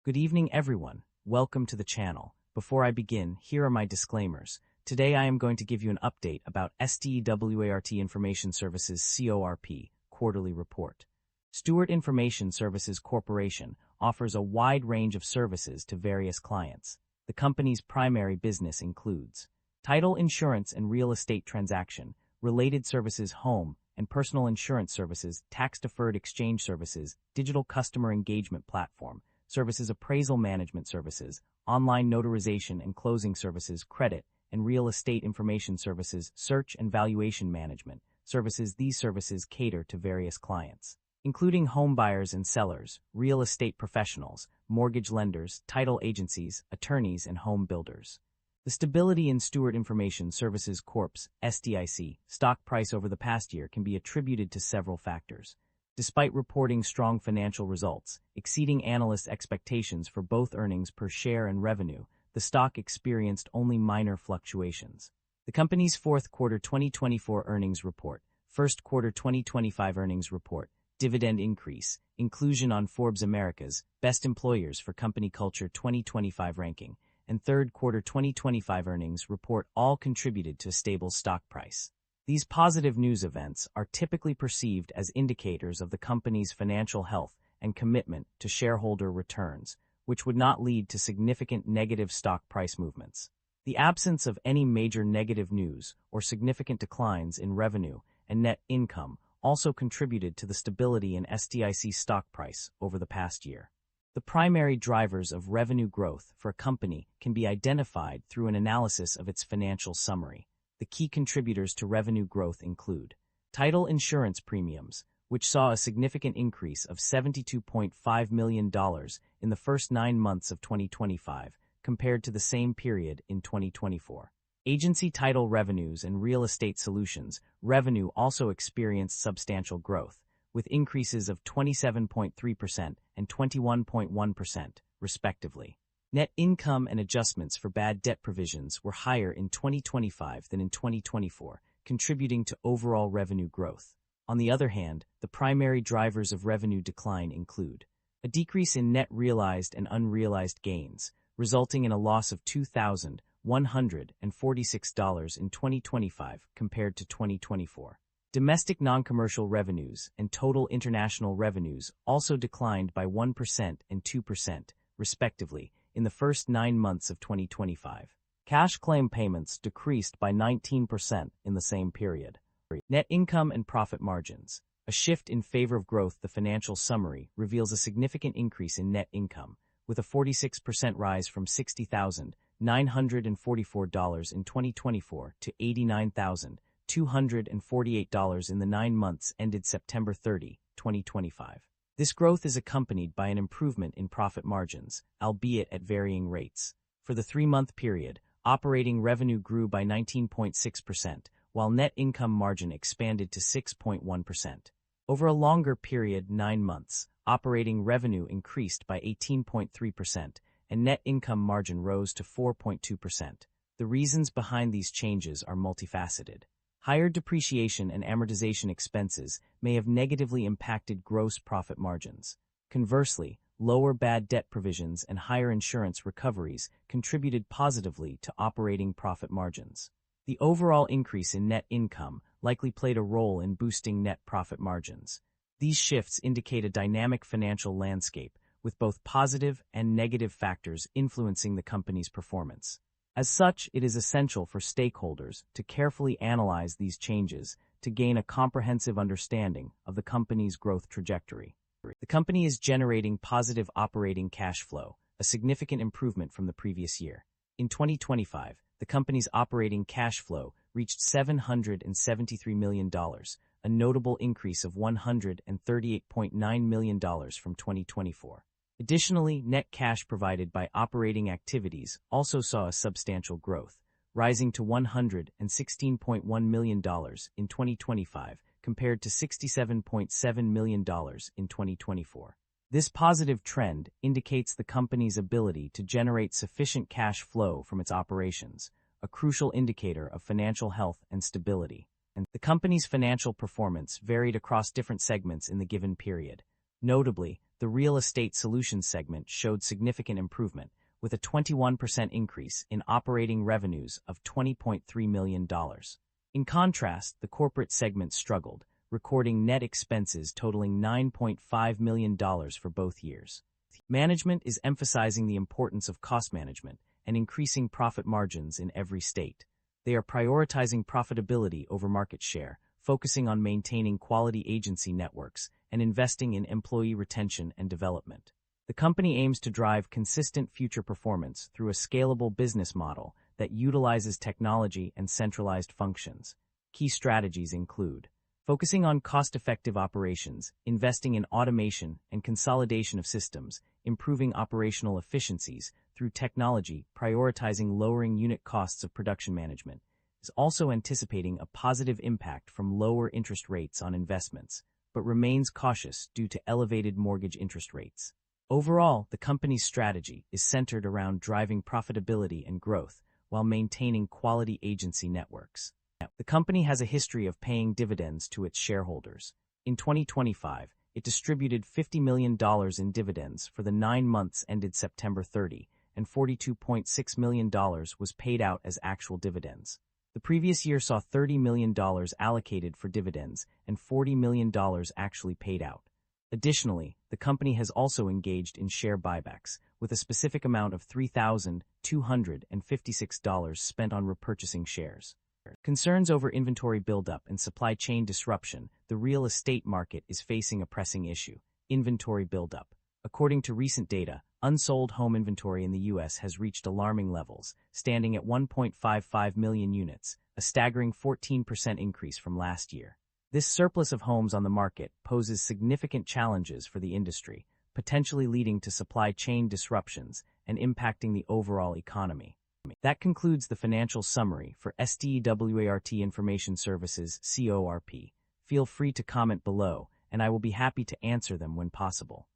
Good evening, everyone. Welcome to the channel. Before I begin, here are my disclaimers. Today I am going to give you an update about STEWART Information Services CORP Quarterly Report. STEWART Information Services Corporation offers a wide range of services to various clients. The company's primary business includes title insurance and real estate transaction, related services, home and personal insurance services, tax-deferred exchange services, digital customer engagement platform, services appraisal management services, online notarization and closing services, credit and real estate information services, search and valuation management services. These services cater to various clients, including home buyers and sellers, real estate professionals, mortgage lenders, title agencies, attorneys, and home builders. The stability in STEWART Information Services Corp's STIC stock price over the past year can be attributed to several factors. Despite reporting strong financial results, exceeding analysts' expectations for both earnings per share and revenue, the stock experienced only minor fluctuations. The company's fourth quarter 2024 earnings report, first quarter 2025 earnings report, dividend increase, inclusion on Forbes America's Best Employers for Company Culture 2025 ranking, and third quarter 2025 earnings report all contributed to a stable stock price. These positive news events are typically perceived as indicators of the company's financial health and commitment to shareholder returns, which would not lead to significant negative stock price movements. The absence of any major negative news or significant declines in revenue and net income also contributed to the stability in STIC stock price over the past year. The primary drivers of revenue growth for a company can be identified through an analysis of its financial summary. The key contributors to revenue growth include title insurance premiums, which saw a significant increase of $72.5 million in the first 9 months of 2025 compared to the same period in 2024. Agency title revenues and real estate solutions revenue also experienced substantial growth, with increases of 27.3% and 21.1%, respectively. Net income and adjustments for bad debt provisions were higher in 2025 than in 2024, contributing to overall revenue growth. On the other hand, the primary drivers of revenue decline include a decrease in net realized and unrealized gains, resulting in a loss of $2,146 in 2025 compared to 2024. Domestic non-commercial revenues and total international revenues also declined by 1% and 2%, respectively, in the first 9 months of 2025. Cash claim payments decreased by 19% in the same period. Net income and profit margins. A shift in favor of growth. The financial summary reveals a significant increase in net income, with a 46% rise from $60,944 in 2024 to $89,248 in the 9 months ended September 30, 2025. This growth is accompanied by an improvement in profit margins, albeit at varying rates. For the 3-month period, operating revenue grew by 19.6%, while net income margin expanded to 6.1%. Over a longer period, 9 months, operating revenue increased by 18.3%, and net income margin rose to 4.2%. The reasons behind these changes are multifaceted. Higher depreciation and amortization expenses may have negatively impacted gross profit margins. Conversely, lower bad debt provisions and higher insurance recoveries contributed positively to operating profit margins. The overall increase in net income likely played a role in boosting net profit margins. These shifts indicate a dynamic financial landscape, with both positive and negative factors influencing the company's performance. As such, it is essential for stakeholders to carefully analyze these changes to gain a comprehensive understanding of the company's growth trajectory. The company is generating positive operating cash flow, a significant improvement from the previous year. In 2025, the company's operating cash flow reached $773 million, a notable increase of $138.9 million from 2024. Additionally, net cash provided by operating activities also saw a substantial growth, rising to $116.1 million in 2025 compared to $67.7 million in 2024. This positive trend indicates the company's ability to generate sufficient cash flow from its operations, a crucial indicator of financial health and stability. The company's financial performance varied across different segments in the given period. Notably, the real estate solutions segment showed significant improvement, with a 21% increase in operating revenues of $20.3 million. In contrast, the corporate segment struggled, recording net expenses totaling $9.5 million for both years. Management is emphasizing the importance of cost management and increasing profit margins in every state. They are prioritizing profitability over market share, focusing on maintaining quality agency networks, and investing in employee retention and development. The company aims to drive consistent future performance through a scalable business model that utilizes technology and centralized functions. Key strategies include focusing on cost-effective operations, investing in automation and consolidation of systems, improving operational efficiencies through technology, prioritizing lowering unit costs of production management, is also anticipating a positive impact from lower interest rates on investments, but remains cautious due to elevated mortgage interest rates. Overall, the company's strategy is centered around driving profitability and growth while maintaining quality agency networks. The company has a history of paying dividends to its shareholders. In 2025, it distributed $50 million in dividends for the 9 months ended September 30, and $42.6 million was paid out as actual dividends. The previous year saw $30 million allocated for dividends and $40 million actually paid out. Additionally, the company has also engaged in share buybacks, with a specific amount of $3,256 spent on repurchasing shares. Concerns over inventory buildup and supply chain disruption. The real estate market is facing a pressing issue: inventory buildup. According to recent data, unsold home inventory in the U.S. has reached alarming levels, standing at 1.55 million units, a staggering 14% increase from last year. This surplus of homes on the market poses significant challenges for the industry, potentially leading to supply chain disruptions and impacting the overall economy. That concludes the financial summary for STEWART Information Services CORP. Feel free to comment below, and I will be happy to answer them when possible.